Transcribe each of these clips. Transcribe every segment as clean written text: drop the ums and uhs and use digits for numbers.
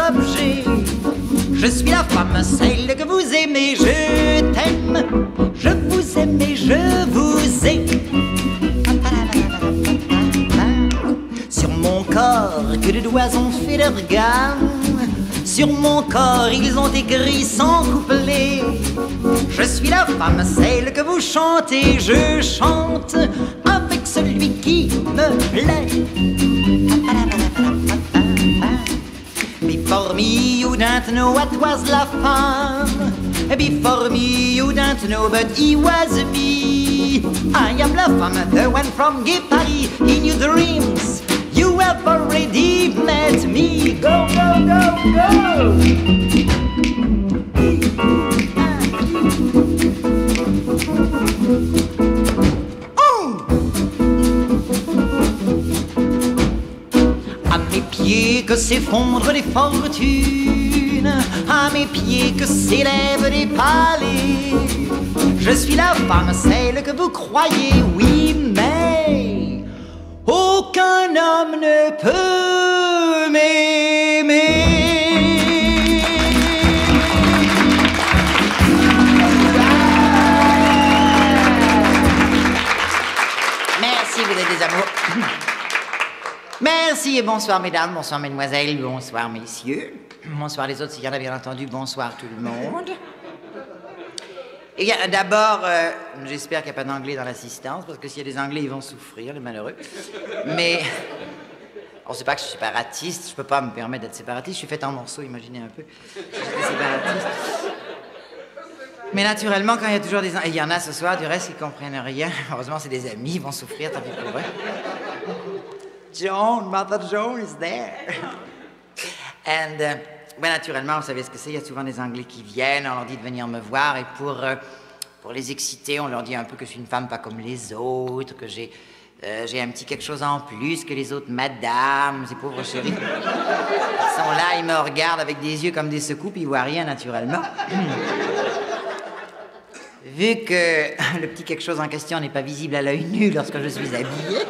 objets. Je suis la femme, celle que vous aimez, je t'aime. Je vous aime et je vous ai. Sur mon corps, que de doigts ont fait leur gamme. Sur mon corps, ils ont écrit sans couplet. Je suis la femme, celle que vous chantez. Je chante avec celui qui me plaît. Before me, you don't know what was la femme. Before me, you don't know, but he was me. I am la femme, the one from Gay Paris. In your dreams, you have already met me. Go, go, go, go! À mes pieds que s'effondrent les fortunes, à mes pieds que s'élèvent les palais. Je suis la femme, celle que vous croyez, oui, mais aucun homme ne peut m'aimer. Merci, vous êtes des amours. Merci et bonsoir mesdames, bonsoir mesdemoiselles, bonsoir messieurs. Bonsoir les autres s'il y en a bien entendu, bonsoir tout le monde. Et bien d'abord, j'espère qu'il n'y a pas d'anglais dans l'assistance, parce que s'il y a des anglais, ils vont souffrir, les malheureux. Mais, on ne sait pas que je suis séparatiste, je ne peux pas me permettre d'être séparatiste, je suis faite en morceaux, imaginez un peu. J'étais séparatiste. Mais naturellement, quand il y a toujours des... Et il y en a ce soir, du reste, qui ne comprennent rien. Heureusement, c'est des amis, ils vont souffrir, tant pis pour eux. Joan, Mother Joan is there. And, ben, naturellement, vous savez ce que c'est, il y a souvent des Anglais qui viennent, on leur dit de venir me voir, et pour les exciter, on leur dit un peu que je suis une femme pas comme les autres, que j'ai un petit quelque chose en plus que les autres madames, ces pauvres chéris. Ils sont là, ils me regardent avec des yeux comme des secoupes, ils voient rien naturellement. Vu que le petit quelque chose en question n'est pas visible à l'œil nu lorsque je suis habillée.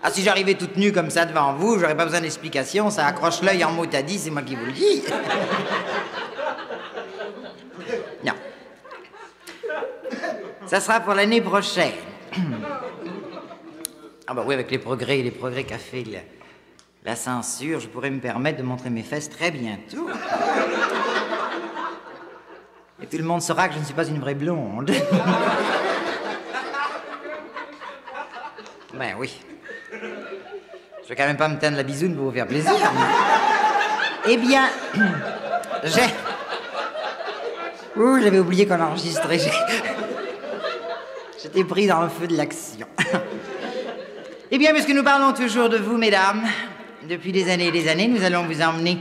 Ah, si j'arrivais toute nue comme ça devant vous, j'aurais pas besoin d'explication, ça accroche l'œil en mot à dit, c'est moi qui vous le dis. Non. Ça sera pour l'année prochaine. Ah bah oui, avec les progrès qu'a fait la censure, je pourrais me permettre de montrer mes fesses très bientôt. Et tout le monde saura que je ne suis pas une vraie blonde. Ben oui. Je vais quand même pas me teindre la bisoune pour vous faire plaisir. Eh bien, j'avais oublié qu'on enregistrait. J'étais pris dans le feu de l'action. Eh bien, puisque nous parlons toujours de vous, mesdames, depuis des années, nous allons vous emmener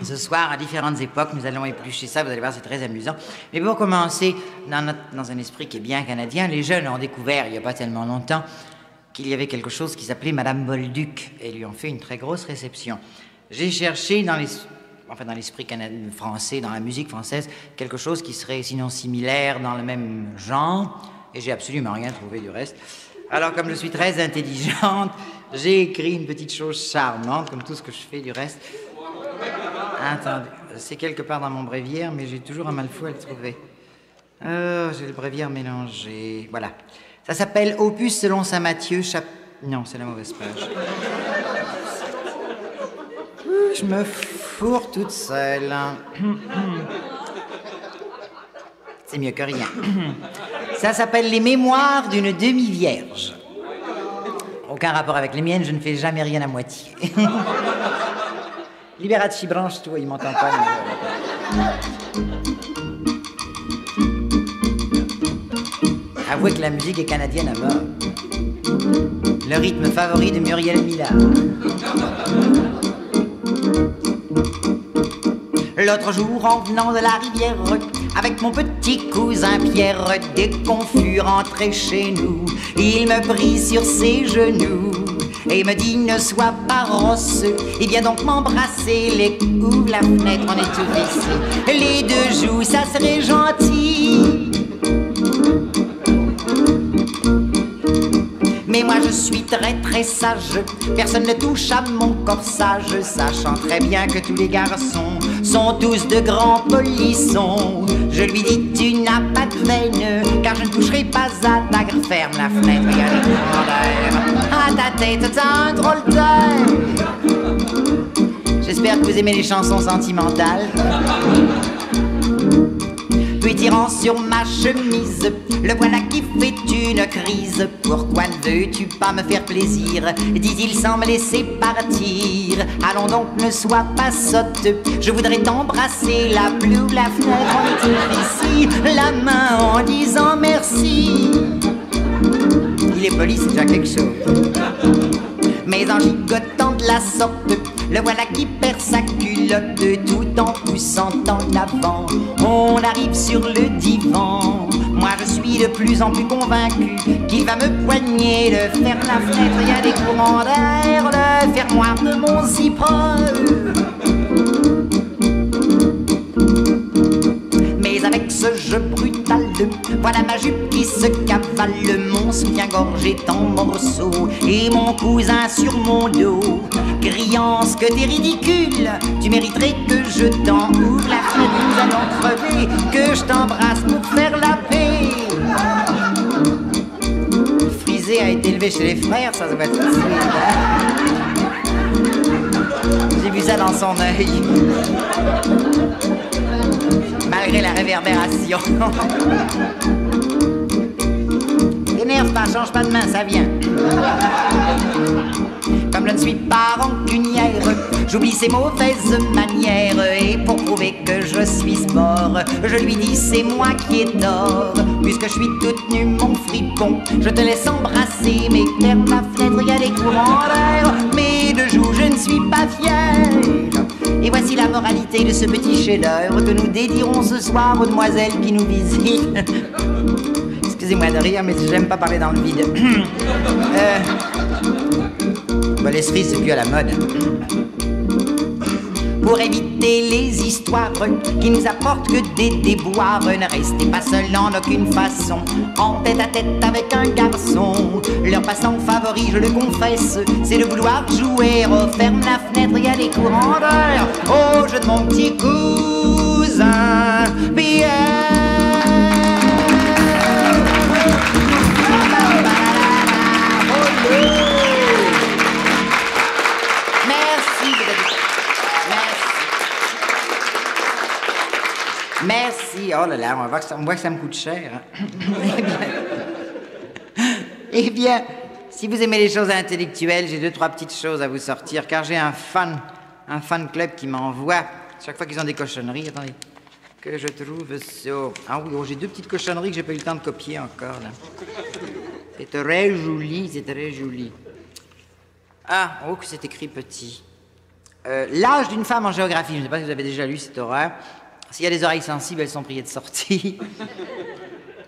ce soir à différentes époques. Nous allons éplucher ça, vous allez voir, c'est très amusant. Mais pour commencer, dans un esprit qui est bien canadien, les jeunes ont découvert, il n'y a pas tellement longtemps, qu'il y avait quelque chose qui s'appelait Madame Bolduc, et lui ont fait une très grosse réception. J'ai cherché dans l'esprit français, dans la musique française, quelque chose qui serait sinon similaire, dans le même genre, et j'ai absolument rien trouvé du reste. Alors, comme je suis très intelligente, j'ai écrit une petite chose charmante, comme tout ce que je fais du reste. Attendez, c'est quelque part dans mon bréviaire, mais j'ai toujours un mal fou à le trouver. J'ai le bréviaire mélangé, voilà. Ça s'appelle Opus selon saint Matthieu, Non, c'est la mauvaise page. Je me fourre toute seule. C'est mieux que rien. Ça s'appelle Les Mémoires d'une demi-vierge. Aucun rapport avec les miennes, je ne fais jamais rien à moitié. Liberace, branche-toi, il m'entend pas. Avouez que la musique est canadienne à mort. Le rythme favori de Muriel Millard. L'autre jour, en venant de la rivière, avec mon petit cousin Pierre, dès qu'on fut rentré chez nous, il me prit sur ses genoux et me dit: ne sois pas rosse, et viens donc m'embrasser. Ouvre la fenêtre, on est tout ici. Les deux joues, ça serait gentil. Mais moi je suis très très sage, personne ne touche à mon corsage, sachant très bien que tous les garçons sont tous de grands polissons. Je lui dis tu n'as pas de veine, car je ne toucherai pas à ta greffe. Ferme la fenêtre, il y a des courants d'air. À ta tête, t'as un drôle d'air. J'espère que vous aimez les chansons sentimentales. Puis tirant sur ma chemise, le voilà qui fait une crise. Pourquoi ne veux-tu pas me faire plaisir, dit-il sans me laisser partir. Allons donc, ne sois pas sotte, je voudrais t'embrasser. La bleue, la fenêtre, on est ici, la main en disant merci. Il est poli, c'est déjà quelque chose. Mais en gigotant de la sorte, le voilà qui perd sa culotte tout en poussant en avant. On arrive sur le divan. Moi je suis de plus en plus convaincu qu'il va me poigner. Le faire la fenêtre, il y a des courants d'air. Le fermoir de mon zipper. Mais avec ce jeu brutal, voilà ma jupe qui se cavale, mon soutien-gorge est en morceaux et mon cousin sur mon dos, criant ce que t'es ridicule, tu mériterais que je t'en ouvre la fenêtre, nous allons crever, que je t'embrasse pour faire la paix. Frisé a été élevé chez les frères, ça doit être facile, hein? J'ai vu ça dans son œil. Malgré la réverbération. T'énerve pas, change pas de main, ça vient. Comme je ne suis pas rancunière, j'oublie ses mauvaises manières. Et pour prouver que je suis sport, je lui dis c'est moi qui ai tort. Puisque je suis toute nue, mon fripon, je te laisse embrasser. Mais ferme la fenêtre, il y a des courants d'air. Mais de jour, je ne suis pas fière. Et voici la moralité de ce petit chef-d'œuvre que nous dédierons ce soir aux demoiselles qui nous visitent. Excusez-moi de rire, mais j'aime pas parler dans le vide. Bah, les cerises, c'est plus à la mode. Pour éviter les histoires qui nous apportent que des déboires, ne restez pas seul en aucune façon, en tête à tête avec un garçon. Leur passe-temps favori, je le confesse, c'est de vouloir jouer. Oh, ferme la fenêtre, il y a des courants d'air. Oh, je de mon petit cousin Pierre. Merci. Oh là là, on voit que ça me coûte cher. Hein. Eh bien, si vous aimez les choses intellectuelles, j'ai 2-3 petites choses à vous sortir, car j'ai un fan club qui m'envoie, chaque fois qu'ils ont des cochonneries, attendez, que je trouve ça. Ah oui, oh, j'ai 2 petites cochonneries que j'ai pas eu le temps de copier encore, là. C'est très joli, c'est très joli. Ah, oh, que c'est écrit petit. L'âge d'une femme en géographie, je ne sais pas si vous avez déjà lu cette horreur. S'il y a des oreilles sensibles, elles sont priées de sortie.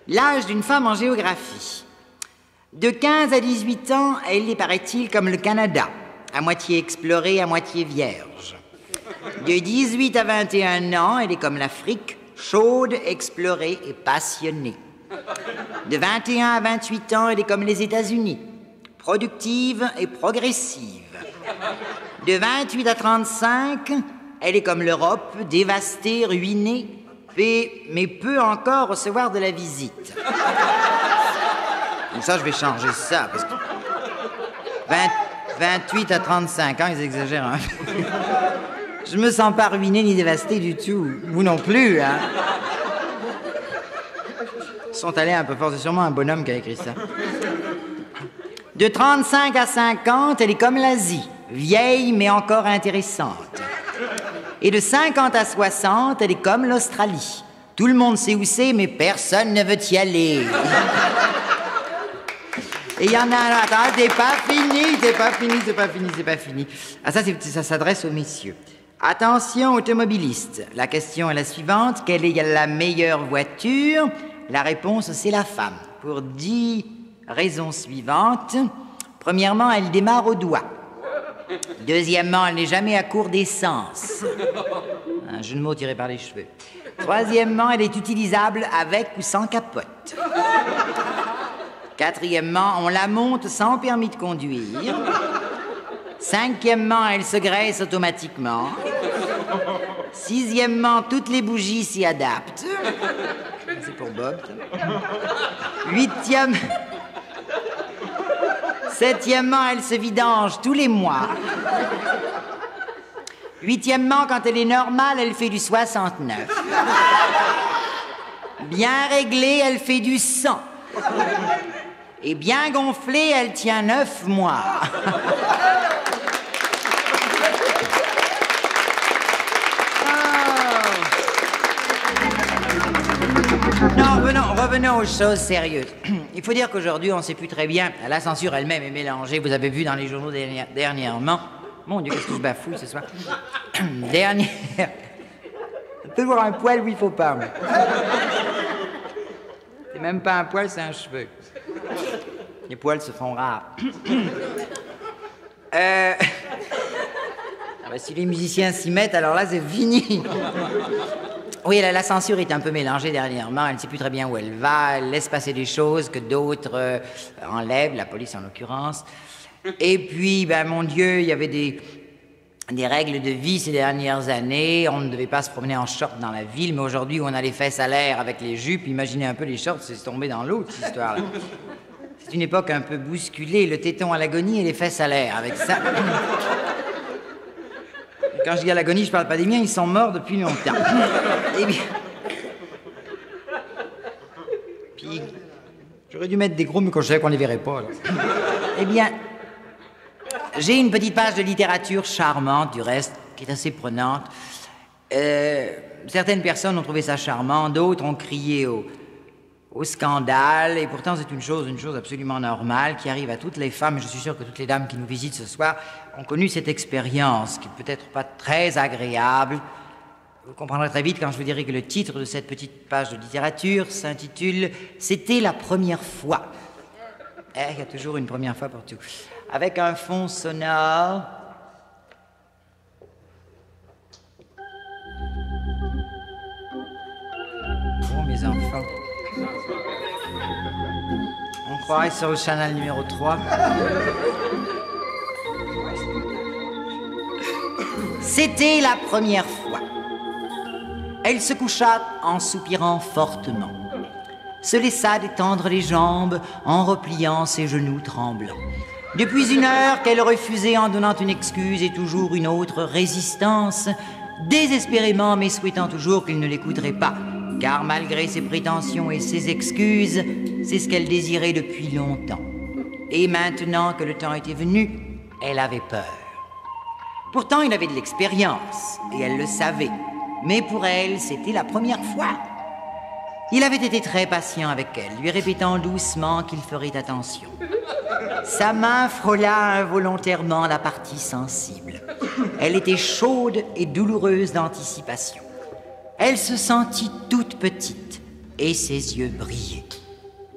L'âge d'une femme en géographie. De 15 à 18 ans, elle est, paraît-il, comme le Canada, à moitié explorée, à moitié vierge. De 18 à 21 ans, elle est comme l'Afrique, chaude, explorée et passionnée. De 21 à 28 ans, elle est comme les États-Unis, productive et progressive. De 28 à 35, elle est comme l'Europe, dévastée, ruinée, mais peut encore recevoir de la visite. Donc ça, je vais changer ça, parce que 28 à 35 ans, ils exagèrent un peu. Je me sens pas ruinée ni dévastée du tout. Vous non plus, hein. Ils sont allés un peu fort, c'est sûrement un bonhomme qui a écrit ça. De 35 à 50, elle est comme l'Asie, vieille mais encore intéressante. Et de 50 à 60, elle est comme l'Australie. Tout le monde sait où c'est, mais personne ne veut y aller. Et il y en a un, attends, c'est pas fini. Ah, ça s'adresse aux messieurs. Attention, automobilistes. La question est la suivante. Quelle est la meilleure voiture? La réponse, c'est la femme. Pour 10 raisons suivantes. Premièrement, elle démarre au doigt. Deuxièmement, elle n'est jamais à court d'essence. Un jeu de mots tiré par les cheveux. Troisièmement, elle est utilisable avec ou sans capote. Quatrièmement, on la monte sans permis de conduire. Cinquièmement, elle se graisse automatiquement. Sixièmement, toutes les bougies s'y adaptent. C'est pour Bob. Huitième... Septièmement, elle se vidange tous les mois. Huitièmement, quand elle est normale, elle fait du 69. Bien réglée, elle fait du 100. Et bien gonflée, elle tient 9 mois. Non, revenons aux choses sérieuses. Il faut dire qu'aujourd'hui, on ne sait plus très bien. La censure elle-même est mélangée. Vous avez vu dans les journaux dernièrement. Mon Dieu, qu'est-ce que je bafouille ce soir. Dernière. Toujours un poil où il faut pas. C'est même pas un poil, c'est un cheveu. Les poils se font rares. Ah bah, si les musiciens s'y mettent, alors là, c'est fini. Oui, la censure est un peu mélangée dernièrement. Elle ne sait plus très bien où elle va. Elle laisse passer des choses que d'autres enlèvent, la police en l'occurrence. Et puis, ben, mon Dieu, il y avait des règles de vie ces dernières années. On ne devait pas se promener en short dans la ville, mais aujourd'hui, où on a les fesses à l'air avec les jupes, imaginez un peu les shorts, c'est tombé dans l'eau, cette histoire-là. C'est une époque un peu bousculée, le téton à l'agonie et les fesses à l'air, avec ça. Quand je dis à l'agonie, je parle pas des miens, ils sont morts depuis longtemps. Eh bien... Puis, j'aurais dû mettre des gros, mais quand je savais qu'on les verrait pas, là. Eh bien, j'ai une petite page de littérature charmante, du reste, qui est assez prenante. Certaines personnes ont trouvé ça charmant, d'autres ont crié au scandale, et pourtant c'est une chose absolument normale qui arrive à toutes les femmes, et je suis sûr que toutes les dames qui nous visitent ce soir ont connu cette expérience, qui peut être pas très agréable. Vous comprendrez très vite quand je vous dirai que le titre de cette petite page de littérature s'intitule « C'était la première fois ». Il y a toujours une première fois pour tout. Avec un fond sonore. Oh, mes enfants. On croirait sur le canal numéro 3. C'était la première fois. Elle se coucha en soupirant fortement, se laissa détendre les jambes en repliant ses genoux tremblants. Depuis une heure qu'elle refusait en donnant une excuse et toujours une autre résistance, désespérément mais souhaitant toujours qu'il ne l'écouterait pas, car malgré ses prétentions et ses excuses, c'est ce qu'elle désirait depuis longtemps. Et maintenant que le temps était venu, elle avait peur. Pourtant, il avait de l'expérience, et elle le savait. Mais pour elle, c'était la première fois. Il avait été très patient avec elle, lui répétant doucement qu'il ferait attention. Sa main frôla involontairement la partie sensible. Elle était chaude et douloureuse d'anticipation. Elle se sentit toute petite, et ses yeux brillaient.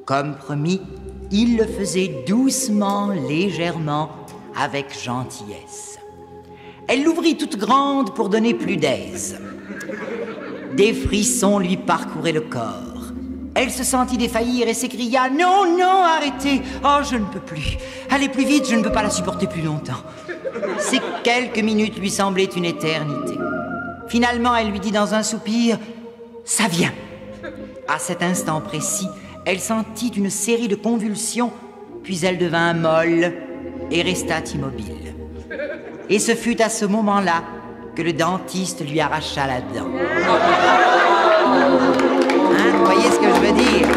Comme promis, il le faisait doucement, légèrement, avec gentillesse. Elle l'ouvrit toute grande pour donner plus d'aise. Des frissons lui parcouraient le corps. Elle se sentit défaillir et s'écria « Non, non, arrêtez! Oh, je ne peux plus. Allez plus vite, je ne peux pas la supporter plus longtemps. » Ces quelques minutes lui semblaient une éternité. Finalement, elle lui dit dans un soupir « Ça vient !» À cet instant précis, elle sentit une série de convulsions, puis elle devint molle et resta immobile. Et ce fut à ce moment-là que le dentiste lui arracha la dent. Hein, vous voyez ce que je veux dire?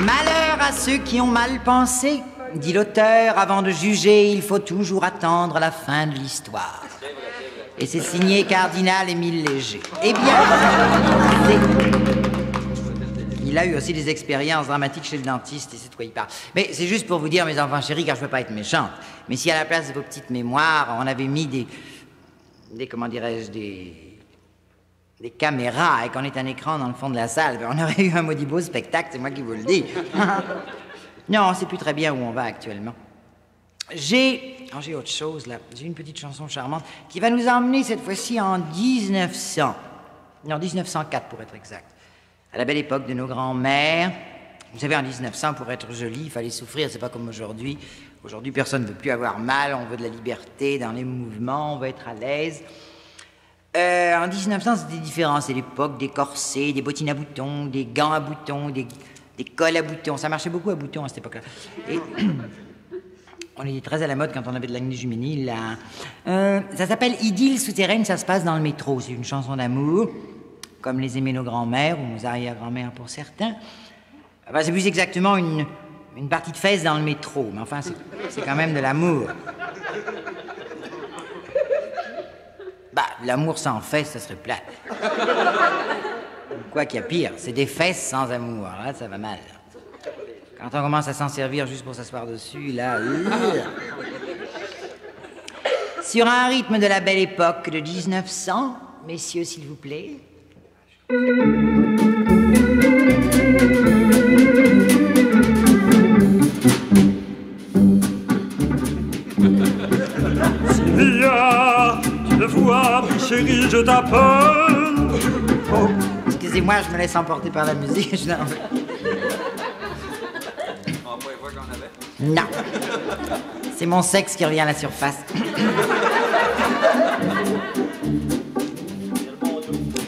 Malheur à ceux qui ont mal pensé, dit l'auteur, avant de juger, il faut toujours attendre la fin de l'histoire. Et c'est signé Cardinal Émile Léger. Eh bien, il a eu aussi des expériences dramatiques chez le dentiste, et c'est de quoi il parle. Mais c'est juste pour vous dire, mes enfants chéris, car je ne veux pas être méchante, mais si à la place de vos petites mémoires, on avait mis des comment dirais-je, des caméras et qu'on ait un écran dans le fond de la salle, ben on aurait eu un maudit beau spectacle, c'est moi qui vous le dis. Non, on ne sait plus très bien où on va actuellement. J'ai autre chose là, j'ai une petite chanson charmante qui va nous emmener cette fois-ci en 1904 pour être exact. à la belle époque de nos grands-mères. Vous savez, en 1900, pour être joli, il fallait souffrir, c'est pas comme aujourd'hui. Aujourd'hui, personne ne veut plus avoir mal, on veut de la liberté dans les mouvements, on veut être à l'aise. En 1900, c'était différent, c'est l'époque des corsets, des bottines à boutons, des gants à boutons, des cols à boutons. Ça marchait beaucoup à boutons à cette époque-là. Et on était très à la mode quand on avait de l'acné juvénile, là. Ça s'appelle Idylle souterraine, ça se passe dans le métro. C'est une chanson d'amour, comme les aimaient nos grands-mères ou nos arrière-grands-mères pour certains. Enfin, c'est plus exactement une partie de fesses dans le métro, mais enfin, c'est quand même de l'amour. Bah, l'amour sans fesses, ça serait plate. Quoi qu'il y a pire, c'est des fesses sans amour. Là, ça va mal. Quand on commence à s'en servir juste pour s'asseoir dessus, là... Sur un rythme de la belle époque de 1900, messieurs, s'il vous plaît... Sylvia, tu le vois, ma chérie, je t'appelle. Oh, excusez-moi, je me laisse emporter par la musique. Non. C'est mon sexe qui revient à la surface.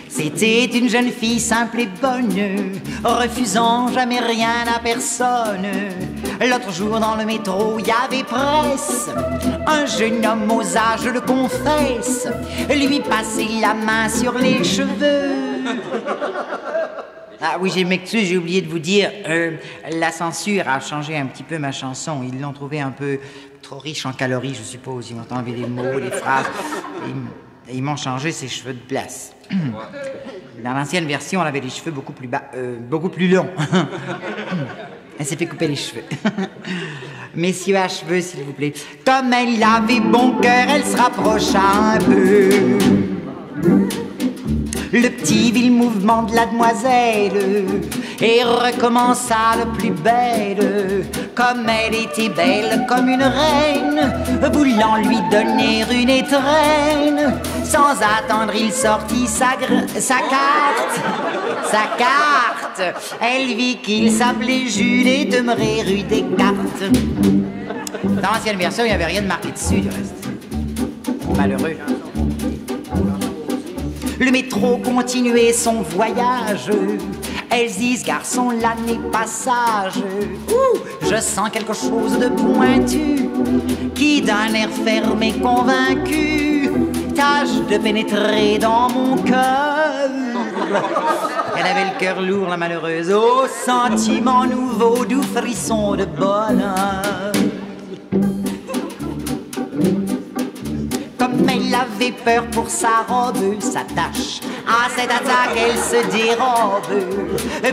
C'était une jeune fille simple et bonne, refusant jamais rien à personne. L'autre jour dans le métro, il y avait presse. Un jeune homme osait, je le confesse, lui passer la main sur les cheveux. Ah oui, j'ai m'excuse, j'ai oublié de vous dire, la censure a changé un petit peu ma chanson. Ils l'ont trouvée un peu trop riche en calories, je suppose. Ils m'ont enlevé les mots, les phrases. Et ils m'ont changé ses cheveux de place. Dans l'ancienne version, elle avait les cheveux beaucoup plus bas, beaucoup plus longs. Elle s'est fait couper les cheveux. Messieurs à cheveux, s'il vous plaît. Comme elle avait bon cœur, elle se rapprocha un peu. Le petit vil mouvement de la demoiselle et recommença le plus belle. Comme elle était belle comme une reine, voulant lui donner une étrenne. Sans attendre, il sortit sa carte. Sa carte. Elle vit qu'il s'appelait Jules et demeurait rue Descartes. Dans l'ancienne version, il n'y avait rien de marqué dessus, du reste. Malheureux. Le métro continuait son voyage. Elles disent, garçon, là n'est pas sage. Je sens quelque chose de pointu qui d'un air fermé convaincu tâche de pénétrer dans mon cœur. Elle avait le cœur lourd, la malheureuse, au sentiment nouveau, doux frisson de bonheur. Comme elle avait peur pour sa robe, s'attache à cette attaque, elle se dérobe.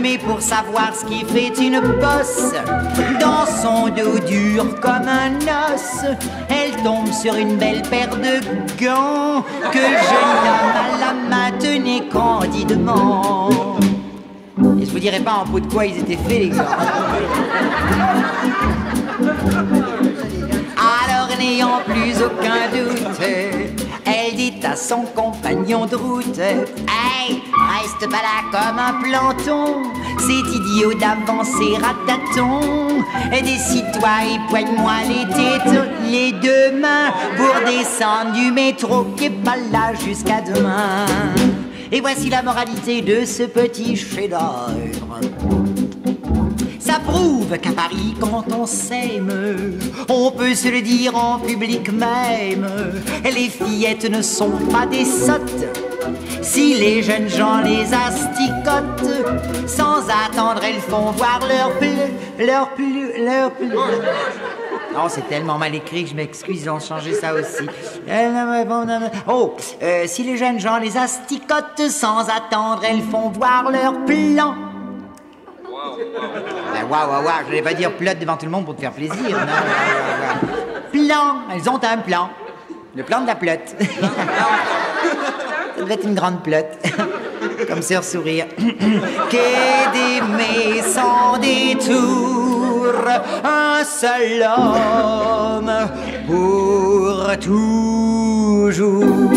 Mais pour savoir ce qui fait une bosse dans son dos dur comme un os, elle tombe sur une belle paire de gants que le jeune homme à la main tenait candidement. Et je vous dirai pas en peau de quoi ils étaient faits, les gars. Alors n'ayant plus aucun doute, elle dit à son compagnon de route: hey, reste pas là comme un planton, c'est idiot d'avancer à tâtons. Décide-toi et poigne-moi les deux mains pour descendre du métro qui est pas là jusqu'à demain. Et voici la moralité de ce petit chef-d'œuvre. Ça prouve qu'à Paris, quand on s'aime, on peut se le dire en public même. Les fillettes ne sont pas des sottes si les jeunes gens les asticotent. Sans attendre, elles font voir leur plus. Non, c'est tellement mal écrit que je m'excuse, ils ont changé ça aussi. Oh, si les jeunes gens les asticotent, sans attendre, elles font voir leur plan. Waouh, je vais pas dire plot devant tout le monde pour te faire plaisir. Non, plan, elles ont un plan. Le plan de la plotte. Ça devait être une grande plotte. Comme Sœur Sourire. Qu'est d'aimer sans détour un seul homme pour toujours.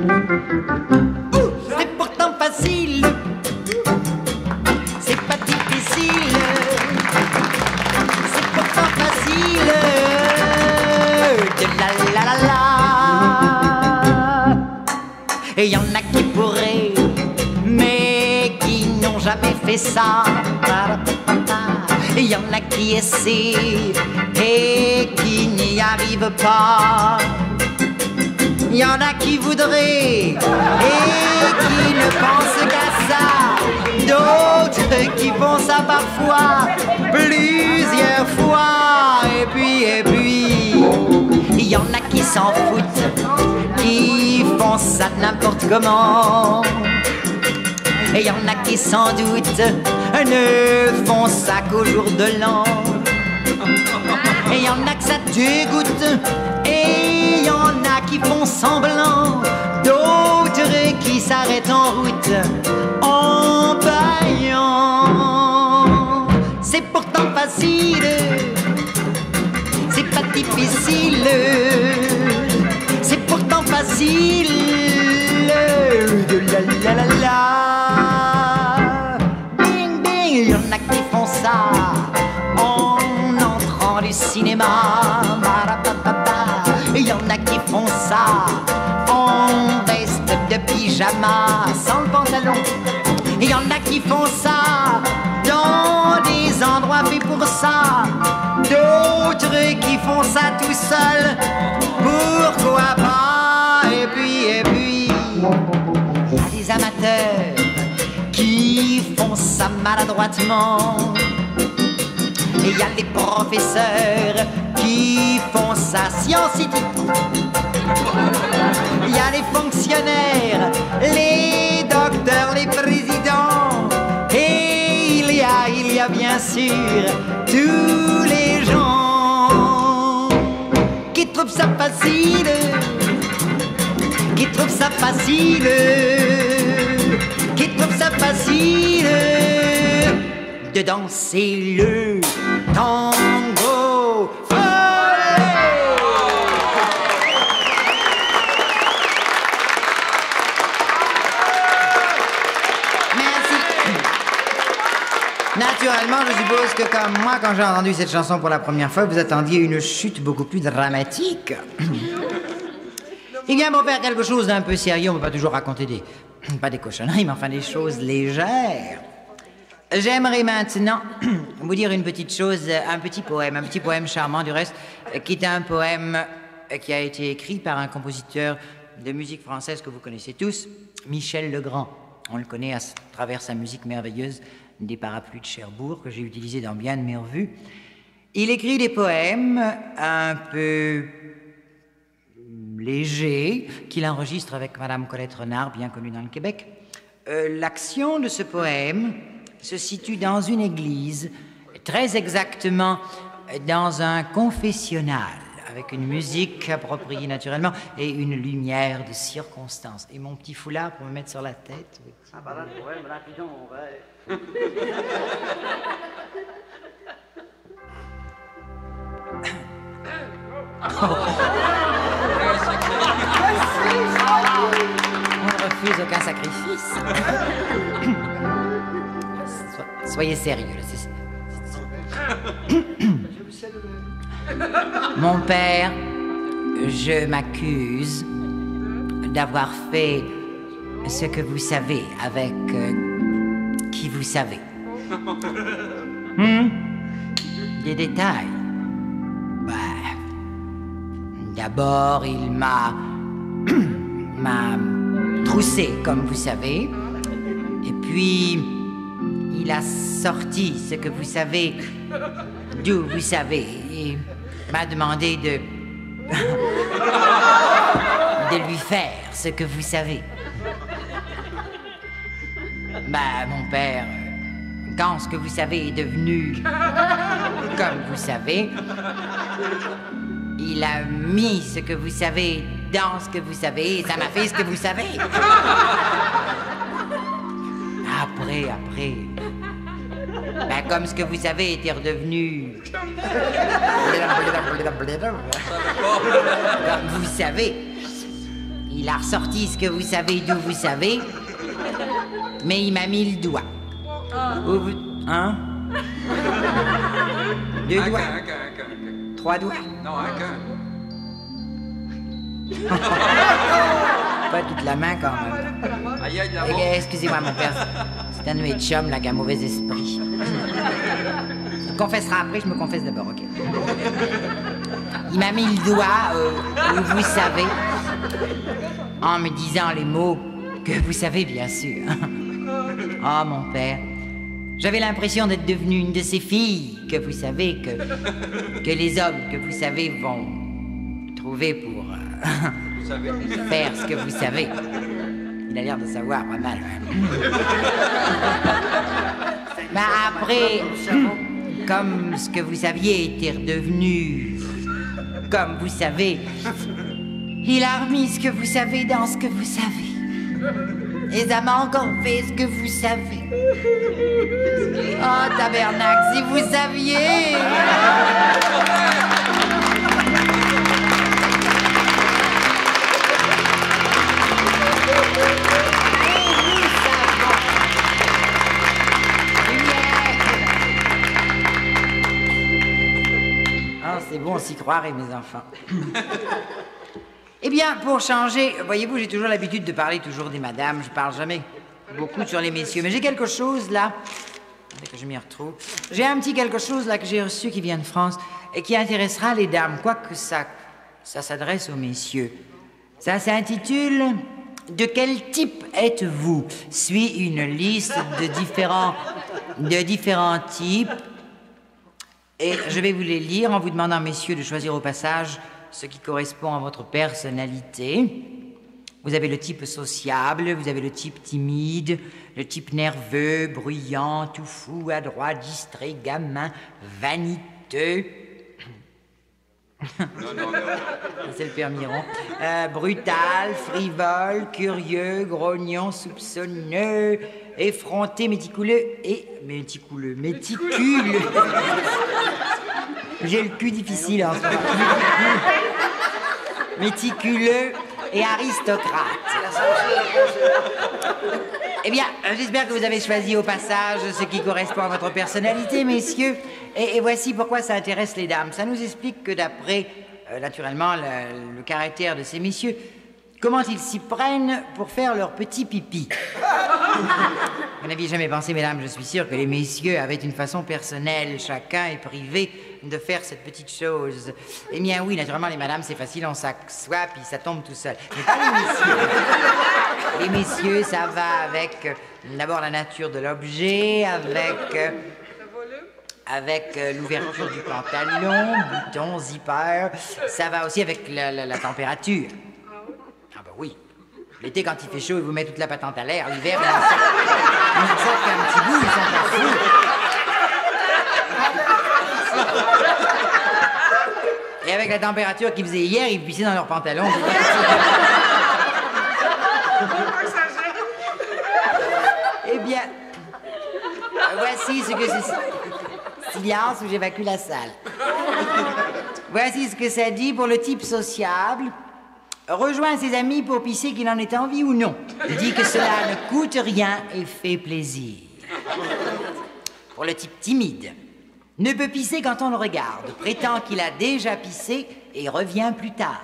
C'est pourtant facile, c'est pas difficile, c'est pourtant facile. De la la la. Et y en a qui pourraient, mais qui n'ont jamais fait ça. Et y en a qui essaient et qui n'y arrivent pas. Y en a qui voudraient et qui ne pensent qu'à ça. D'autres qui font ça parfois, plusieurs fois. Et puis, y en a qui s'en foutent, qui font ça n'importe comment. Et y en a qui sans doute ne font ça qu'au jour de l'an. Et y en a que ça dégoûte, et y en a qui font semblant. D'autres qui s'arrêtent en route en baillant. C'est pourtant facile, c'est pas difficile, c'est pourtant facile. De la la la la. Bing bing, il y en a qui font ça en entrant du cinéma. Il y en a qui font ça en veste de pyjama, sans le pantalon. Il y en a qui font ça dans des endroits faits pour ça. D'autres qui font ça tout seul, pourquoi pas. Et puis, il y a des amateurs qui font ça maladroitement. Et il y a des professeurs qui font ça science city. Il y a les fonctionnaires, les docteurs, les présidents. Et il y a bien sûr tous les gens qui trouvent ça facile, qui trouvent ça facile, qui trouvent ça facile de danser le tango. Naturellement, je suppose que comme moi, quand j'ai entendu cette chanson pour la première fois, vous attendiez une chute beaucoup plus dramatique. Eh bien, pour faire quelque chose d'un peu sérieux, on ne peut pas toujours raconter pas des cochonneries, mais enfin des choses légères. J'aimerais maintenant vous dire une petite chose, un petit poème charmant du reste, qui est un poème qui a été écrit par un compositeur de musique française que vous connaissez tous, Michel Legrand. On le connaît à travers sa musique merveilleuse des Parapluies de Cherbourg, que j'ai utilisé dans bien de mes revues. Il écrit des poèmes un peu légers, qu'il enregistre avec Madame Colette Renard, bien connue dans le Québec. L'action de ce poème se situe dans une église, très exactement dans un confessionnal, avec une musique appropriée naturellement et une lumière de circonstance. Et mon petit foulard pour me mettre sur la tête. Ah, pardon, ouais, rapidement, on va... On ne refuse aucun sacrifice. Soyez sérieux, Mon père, je m'accuse d'avoir fait ce que vous savez avec qui vous savez. Des détails. D'abord, il m'a troussé, comme vous savez. Et puis, il a sorti ce que vous savez, d'où vous savez. Et m'a demandé de lui faire ce que vous savez. Mon père, quand ce que vous savez est devenu comme vous savez, il a mis ce que vous savez dans ce que vous savez et ça m'a fait ce que vous savez. Après, comme ce que vous savez était redevenu comme vous savez, il Il a ressorti ce que vous savez d'où vous savez, mais il m'a mis le doigt. Où vous... Hein? 2 doigts? 3 doigts? Non, un cœur. Pas toute la main quand même. Aïe, aïe, la Excusez-moi mon père, c'est un de mes chums là qui a un mauvais esprit. Je me confessera après, je me confesse d'abord, ok. Il m'a mis le doigt où vous savez, en me disant les mots que vous savez bien sûr. Oh mon père, j'avais l'impression d'être devenue une de ces filles que vous savez, que les hommes que vous savez vont trouver pour faire ce que vous savez. Il a l'air de savoir pas mal. Mais après, comme ce que vous saviez était redevenu comme vous savez, il a remis ce que vous savez dans ce que vous savez. Et ça m'a encore fait ce que vous savez. Oh, tabernacle, si vous saviez! Oh, c'est bon, on s'y croirait, mes enfants. Eh bien, pour changer, voyez-vous, j'ai toujours l'habitude de parler toujours des madames. Je parle jamais beaucoup sur les messieurs. Mais j'ai quelque chose, là... Attendez que je m'y retrouve. J'ai un petit quelque chose, là, que j'ai reçu qui vient de France et qui intéressera les dames, quoique ça s'adresse aux messieurs. Ça s'intitule « De quel type êtes-vous » Suit une liste de différents types. Et je vais vous les lire en vous demandant, messieurs, de choisir au passage ce qui correspond à votre personnalité. Vous avez le type sociable, vous avez le type timide, le type nerveux, bruyant, tout fou, adroit, distrait, gamin, vaniteux. Non. C'est le père Miron. Brutal, frivole, curieux, grognon, soupçonneux, effronté, méticuleux. J'ai le cul difficile en ce moment. Méticuleux et aristocrate. Eh bien, j'espère que vous avez choisi au passage ce qui correspond à votre personnalité, messieurs. Et voici pourquoi ça intéresse les dames. Ça nous explique que d'après, naturellement, le caractère de ces messieurs, comment ils s'y prennent pour faire leur petit pipi. Vous n'aviez jamais pensé, mesdames, je suis sûre que les messieurs avaient une façon personnelle, chacun est privé de faire cette petite chose. Eh bien oui, naturellement, les madames, c'est facile, on s'assoit, puis ça tombe tout seul. Mais pas les messieurs. Les messieurs, ça va avec d'abord la nature de l'objet, avec l'ouverture du pantalon, bouton, zipper. Ça va aussi avec la température. Ah bah oui. L'été, quand il fait chaud, il vous met toute la patente à l'air. L'hiver, il en sort qu'un petit bout, ils sont pas fous. Et avec la température qu'ils faisaient hier, ils pissaient dans leurs pantalons. Eh bien, voici ce que c'est... Silence ou j'évacue la salle. Voici ce que ça dit pour le type sociable. Rejoint ses amis pour pisser qu'il en ait envie ou non. Dit que cela ne coûte rien et fait plaisir. Pour le type timide. Ne peut pisser quand on le regarde. Prétend qu'il a déjà pissé et revient plus tard.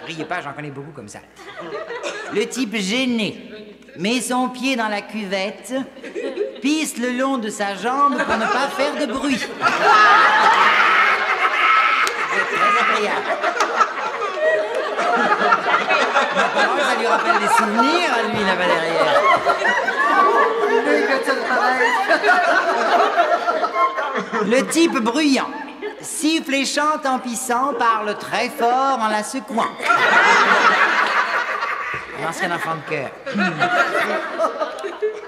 Riez pas, j'en connais beaucoup comme ça. Le type gêné. Met son pied dans la cuvette, pisse le long de sa jambe pour ne pas faire de bruit. C'est très agréable. Ça lui rappelle des souvenirs, à lui, là-bas derrière. Le type bruyant. Siffle et chante en pissant, parle très fort en la secouant. Un ancien enfant de cœur.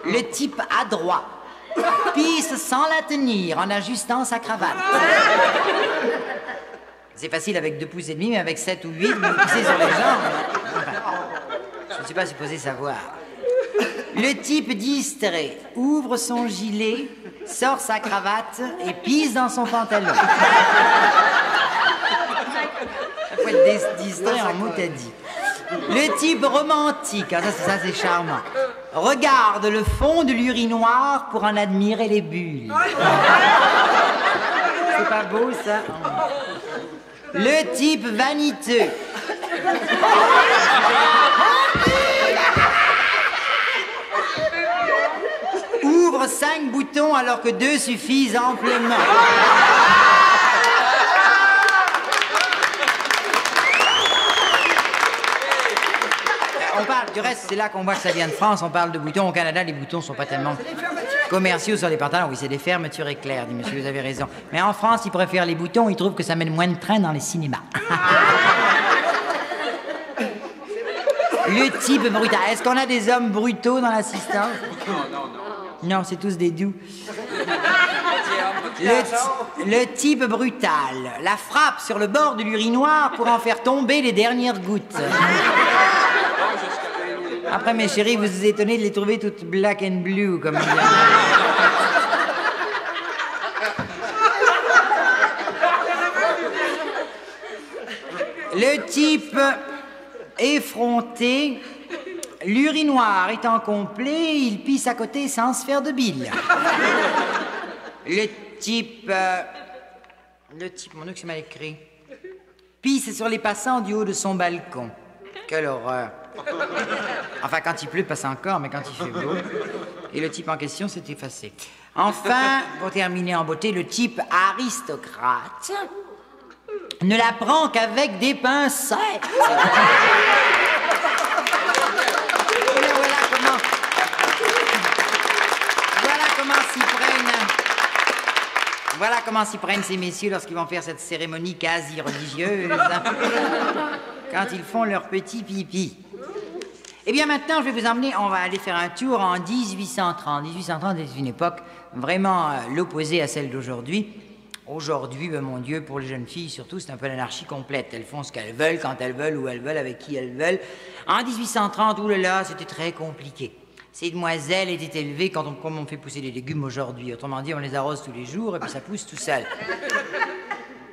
Le type adroit. Pisse sans la tenir en ajustant sa cravate. C'est facile avec 2 pouces et demi, mais avec 7 ou 8, vous pissez sur les jambes. Enfin, je ne suis pas supposé savoir. Le type distrait ouvre son gilet, sort sa cravate et pisse dans son pantalon. Il faut être distrait en mot à dit. Le type romantique, ah, ça c'est charmant, regarde le fond de l'urinoir pour en admirer les bulles. C'est pas beau, ça? Le type vaniteux. Ouvre 5 boutons alors que 2 suffisent amplement. On parle, du reste, c'est là qu'on voit que ça vient de France. On parle de boutons. Au Canada, les boutons sont pas tellement commerciaux sur les pantalons. Oui, c'est des fermetures éclairs, dit monsieur, vous avez raison. Mais en France, ils préfèrent les boutons. Ils trouvent que ça mène moins de train dans les cinémas. Le type brutal. Est-ce qu'on a des hommes brutaux dans l'assistance? Non, c'est tous des doux. Le type brutal. La frappe sur le bord de l'urinoir pour en faire tomber les dernières gouttes. Après, mes chéris, vous vous étonnez de les trouver toutes black and blue, comme on dit. Le type effronté, l'urinoir étant complet, il pisse à côté sans se faire de bile. Le type, mon Dieu que c'est mal écrit, pisse sur les passants du haut de son balcon. Quelle horreur. Enfin, quand il pleut, passe encore, mais quand il fait beau. Et le type en question s'est effacé. Enfin, pour terminer en beauté, le type aristocrate ne la prend qu'avec des pincettes. Voilà comment s'y prennent ces messieurs lorsqu'ils vont faire cette cérémonie quasi religieuse, quand ils font leur petit pipi. Eh bien, maintenant, je vais vous emmener, on va aller faire un tour en 1830. 1830 est une époque vraiment l'opposé à celle d'aujourd'hui. Aujourd'hui, mon Dieu, pour les jeunes filles, surtout, c'est un peu l'anarchie complète. Elles font ce qu'elles veulent, quand elles veulent, où elles veulent, avec qui elles veulent. En 1830, oulala, c'était très compliqué. Ces demoiselles étaient élevées comme on fait pousser les légumes aujourd'hui. Autrement dit, on les arrose tous les jours et puis ça pousse tout seul.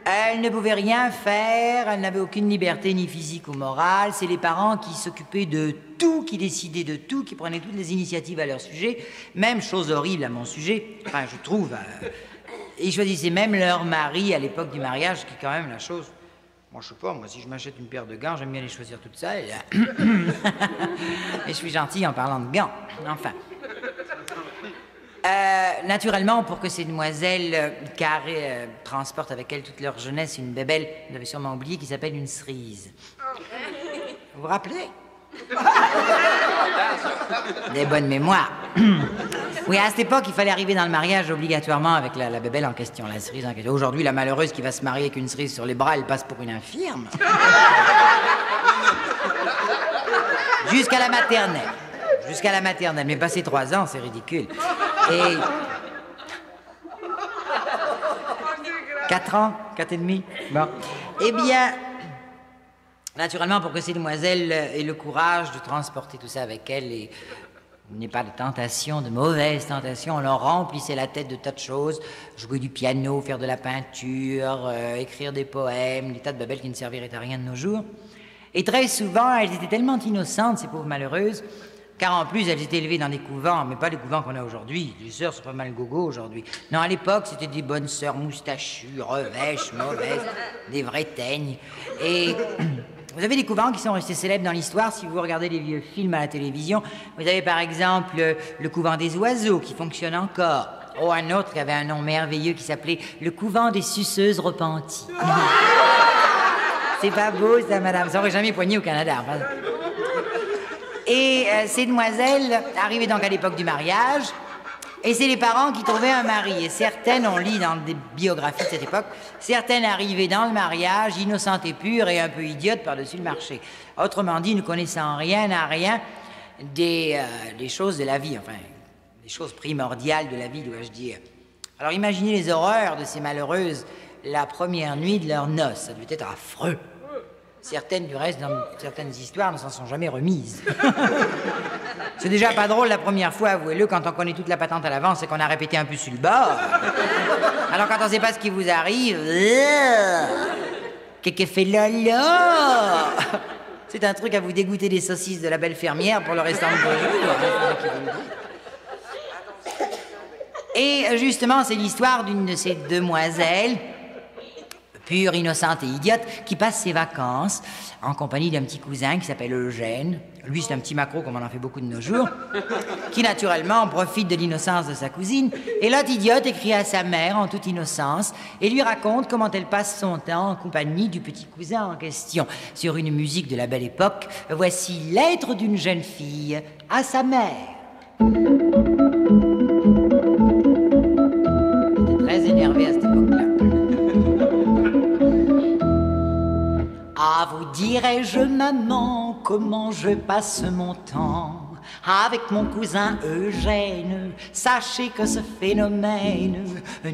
Elles ne pouvaient rien faire, elles n'avaient aucune liberté ni physique ou morale. C'est les parents qui s'occupaient de tout, qui décidaient de tout, qui prenaient toutes les initiatives à leur sujet. Même chose horrible à mon sujet, enfin je trouve. Ils choisissaient même leur mari à l'époque du mariage, qui est quand même la chose... Moi, je sais pas, moi, si je m'achète une paire de gants, j'aime bien les choisir toutes seules. Mais je suis gentil en parlant de gants. Enfin. Naturellement, pour que ces demoiselles transportent avec elles toute leur jeunesse une bébelle, vous avez sûrement oublié, qui s'appelle une cerise. Vous vous rappelez? Des bonnes mémoires. Oui, à cette époque, il fallait arriver dans le mariage obligatoirement avec la bébelle en question, la cerise en question. Aujourd'hui, la malheureuse qui va se marier avec une cerise sur les bras, elle passe pour une infirme. Jusqu'à la maternelle. Jusqu'à la maternelle. Mais passer 3 ans, c'est ridicule. Et... 4 ans? 4 et demi? Bon. Eh bien... Naturellement, pour que ces demoiselles aient le courage de transporter tout ça avec elles et n'aient pas de tentation, de mauvaises tentations, on leur remplissait la tête de tas de choses, jouer du piano, faire de la peinture, écrire des poèmes, des tas de babelles qui ne serviraient à rien de nos jours. Et très souvent, elles étaient tellement innocentes, ces pauvres malheureuses, car en plus, elles étaient élevées dans des couvents, mais pas les couvents qu'on a aujourd'hui. Les sœurs sont pas mal gogo aujourd'hui. Non, à l'époque, c'était des bonnes sœurs moustachues, revêches, mauvaises, des vraies teignes. Et... Vous avez des couvents qui sont restés célèbres dans l'histoire. Si vous regardez les vieux films à la télévision, vous avez par exemple le couvent des oiseaux qui fonctionne encore. Oh, un autre qui avait un nom merveilleux qui s'appelait le couvent des suceuses repenties. C'est pas beau ça, madame. Ça aurait jamais poigné au Canada. Enfin. Et ces demoiselles arrivaient donc à l'époque du mariage. Et c'est les parents qui trouvaient un mari. Et certaines, on lit dans des biographies de cette époque, certaines arrivaient dans le mariage, innocentes et pures et un peu idiotes par-dessus le marché. Autrement dit, ne connaissant rien à rien des choses de la vie, enfin, des choses primordiales de la vie, dois-je dire. Alors imaginez les horreurs de ces malheureuses la première nuit de leurs noces. Ça devait être affreux. Certaines, du reste, dans certaines histoires, ne s'en sont jamais remises. C'est déjà pas drôle la première fois, avouez-le, quand on connaît toute la patente à l'avance et qu'on a répété un peu sur le bord. Alors quand on sait pas ce qui vous arrive... Qu'est-ce que fait Lolo? C'est un truc à vous dégoûter des saucisses de la belle fermière pour le restant de vos jours. Et justement, c'est l'histoire d'une de ces demoiselles, pure, innocente et idiote, qui passe ses vacances en compagnie d'un petit cousin qui s'appelle Eugène. Lui, c'est un petit macro, comme on en fait beaucoup de nos jours, qui naturellement profite de l'innocence de sa cousine. Et l'autre idiote écrit à sa mère en toute innocence et lui raconte comment elle passe son temps en compagnie du petit cousin en question. Sur une musique de la belle époque, voici lettre d'une jeune fille à sa mère. J'étais très énervé à cette époque-là. Ah, vous dirais-je, maman, comment je passe mon temps avec mon cousin Eugène. Sachez que ce phénomène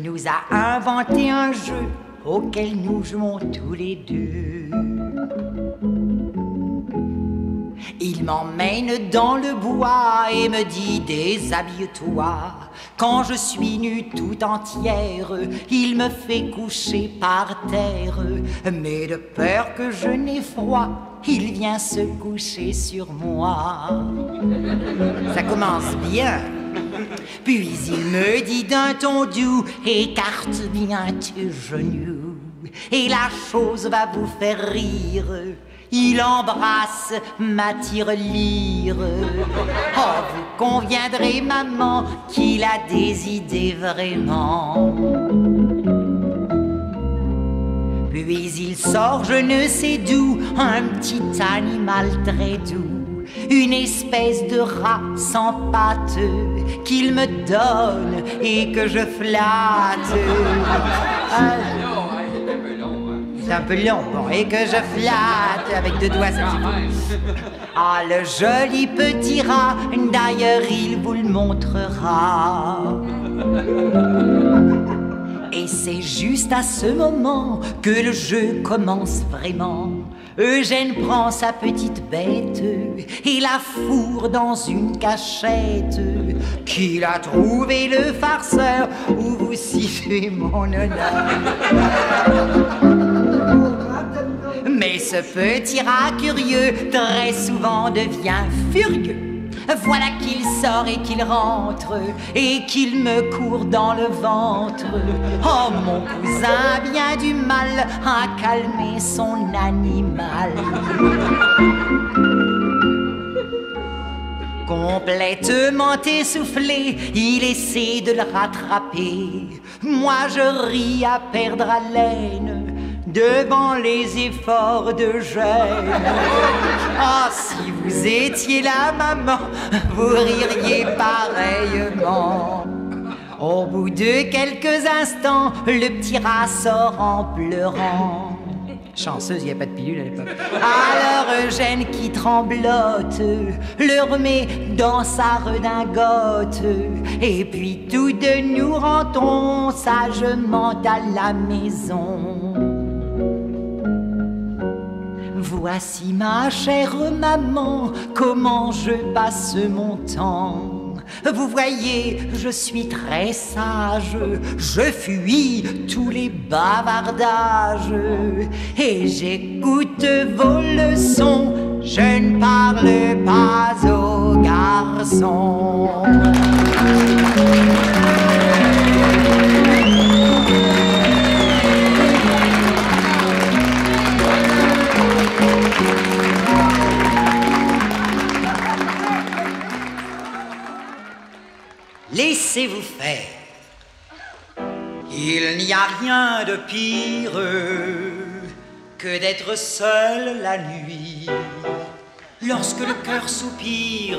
nous a inventé un jeu auquel nous jouons tous les deux. Il m'emmène dans le bois et me dit « Déshabille-toi ». Quand je suis nue tout entière, il me fait coucher par terre. Mais de peur que je n'ai froid, il vient se coucher sur moi. Ça commence bien. Puis il me dit d'un ton doux « Écarte bien tes genoux et la chose va vous faire rire ». Il embrasse ma tirelire. Oh, vous conviendrez, maman, qu'il a des idées vraiment. Puis il sort, je ne sais d'où, un petit animal très doux, une espèce de rat sans pattes qu'il me donne et que je flatte. C'est un peu long, bon, et que je flatte avec deux doigts, ça suffit. Ah, le joli petit rat, d'ailleurs il vous le montrera. Et c'est juste à ce moment que le jeu commence vraiment. Eugène prend sa petite bête et la fourre dans une cachette qu'il a trouvé le farceur où vous sifflez mon honneur. Mais ce petit rat curieux très souvent devient furieux. Voilà qu'il sort et qu'il rentre et qu'il me court dans le ventre. Oh, mon cousin a bien du mal à calmer son animal. Complètement essoufflé, il essaie de le rattraper. Moi je ris à perdre haleine devant les efforts de gêne. Ah, si vous étiez là, maman, vous ririez pareillement. Au bout de quelques instants, le petit rat sort en pleurant. Chanceuse, il n'y a pas de pilule à l'époque. Alors Eugène qui tremblote le remet dans sa redingote. Et puis tous deux nous rentrons sagement à la maison. Voici ma chère maman, comment je passe mon temps. Vous voyez, je suis très sage, je fuis tous les bavardages et j'écoute vos leçons, je ne parle pas aux garçons. Laissez-vous faire. Il n'y a rien de pire que d'être seul la nuit. Lorsque le cœur soupire,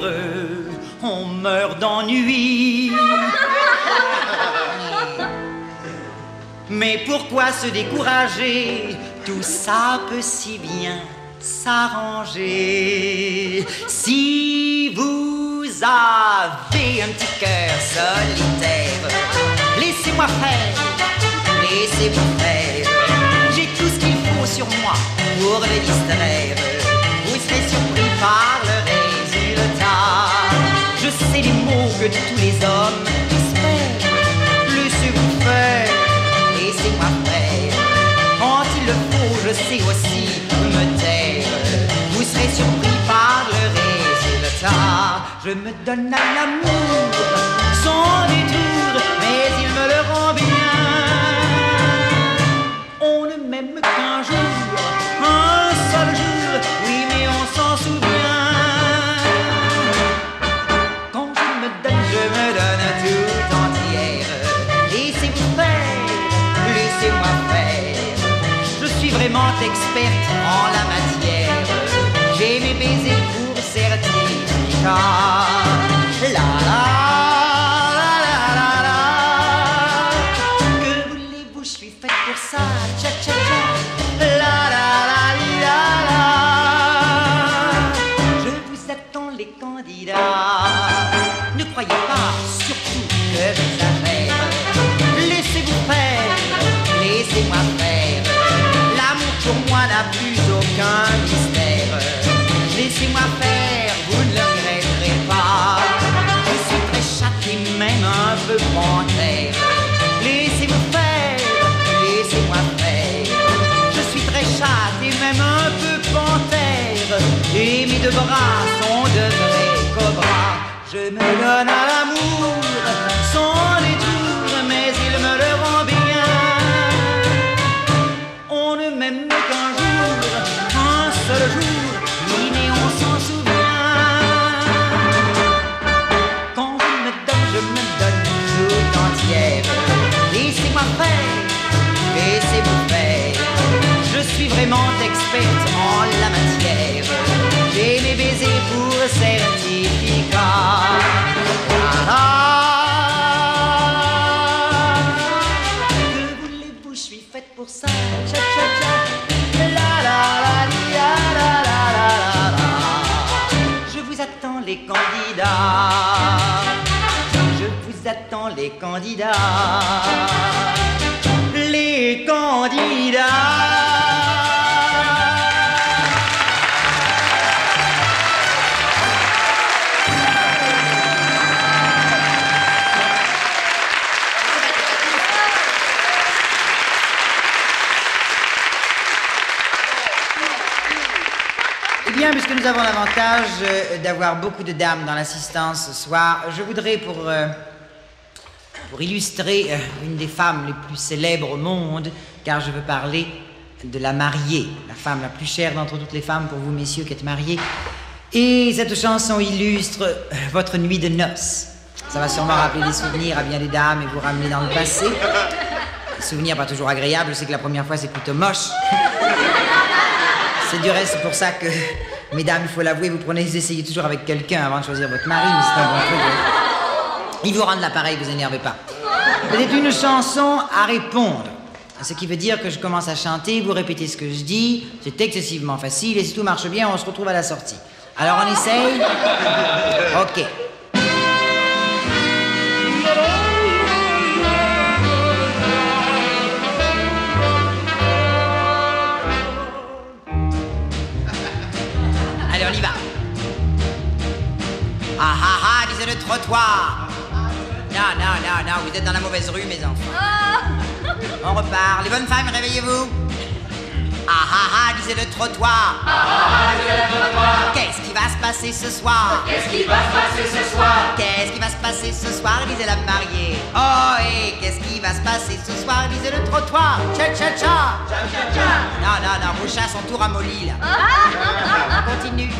on meurt d'ennui. Mais pourquoi se décourager? Tout ça peut si bien s'arranger. Si vous avez un petit cœur solitaire, laissez-moi faire, laissez-vous faire. J'ai tout ce qu'il faut sur moi pour le distraire. Vous serez surpris par le résultat. Je sais les mots que tous les hommes espèrent. Laissez-vous faire, laissez-moi faire. Quand il le faut, je sais aussi me taire. Vous serez Je me donne à l'amour sans détour, mais il me le rend bien. On ne m'aime qu'un jour, un seul jour, oui mais on s'en souvient. Quand je me donne tout entière. Laissez-vous faire, laissez-moi faire. Je suis vraiment experte en la matière. J'ai mes baisers pour certificat. La la la la la la. Que voulez-vous, je suis faite pour ça. Tcha tcha tcha. La la la la la. Je vous attends les candidats. Ne croyez pas surtout que j'exagère. Laissez-vous faire, laissez-moi faire. L'amour pour moi n'a plus aucun mystère. Laissez-moi faire, vous ne le regretterez pas. Je suis très chatte et même un peu panthère. Laissez-vous faire, laissez-moi faire. Je suis très chatte et même un peu panthère. Et mes deux bras sont de vrais cobras. Je me donne à l'amour sans détour, mais il me le rend bien. On ne m'aime qu'un jour, un seul jour, oui mais on s'en souvient. Quand je me donne tout entière. Laissez-moi faire, laissez-vous faire. Je suis vraiment experte en la matière. J'ai mes baisers pour certificat. Que voulez-vous, je suis faite pour ça. Tcha tcha tcha. La la la la la la la la. Je vous attends les candidats. Je vous attends les candidats. Les candidats. Bien, puisque nous avons l'avantage d'avoir beaucoup de dames dans l'assistance ce soir, je voudrais, pour illustrer une des femmes les plus célèbres au monde, car je veux parler de la mariée, la femme la plus chère d'entre toutes les femmes pour vous, messieurs, qui êtes mariés. Et cette chanson illustre votre nuit de noces. Ça va sûrement rappeler des souvenirs à bien des dames et vous ramener dans le passé. Des souvenirs pas toujours agréables, je sais que la première fois c'est plutôt moche. C'est du reste pour ça que, mesdames, il faut l'avouer, vous essayez toujours avec quelqu'un avant de choisir votre mari, mais c'est un bon truc. Ils vous rendent l'appareil, vous énervez pas. C'est une chanson à répondre. Ce qui veut dire que je commence à chanter, vous répétez ce que je dis, c'est excessivement facile, et si tout marche bien, on se retrouve à la sortie. Alors on essaye? Ok. Allez, on y va. Ah ah ah, disait le trottoir. Non, non, non, non, vous êtes dans la mauvaise rue, mes enfants. On repart. Les bonnes femmes, réveillez-vous. Ah ah ah, disait le trottoir. Ah ah ah, disait le trottoir. Qu'est-ce qui va se passer ce soir? Qu'est-ce qui va se passer ce soir? Qu'est-ce qui va se passer ce soir, disait la mariée. Oh, et qu'est-ce qui va se passer ce soir, disait le trottoir. Tcha tcha tcha. Tcha tcha tcha. Non, non, non, vos chats sont tout ramollis, là. On continue.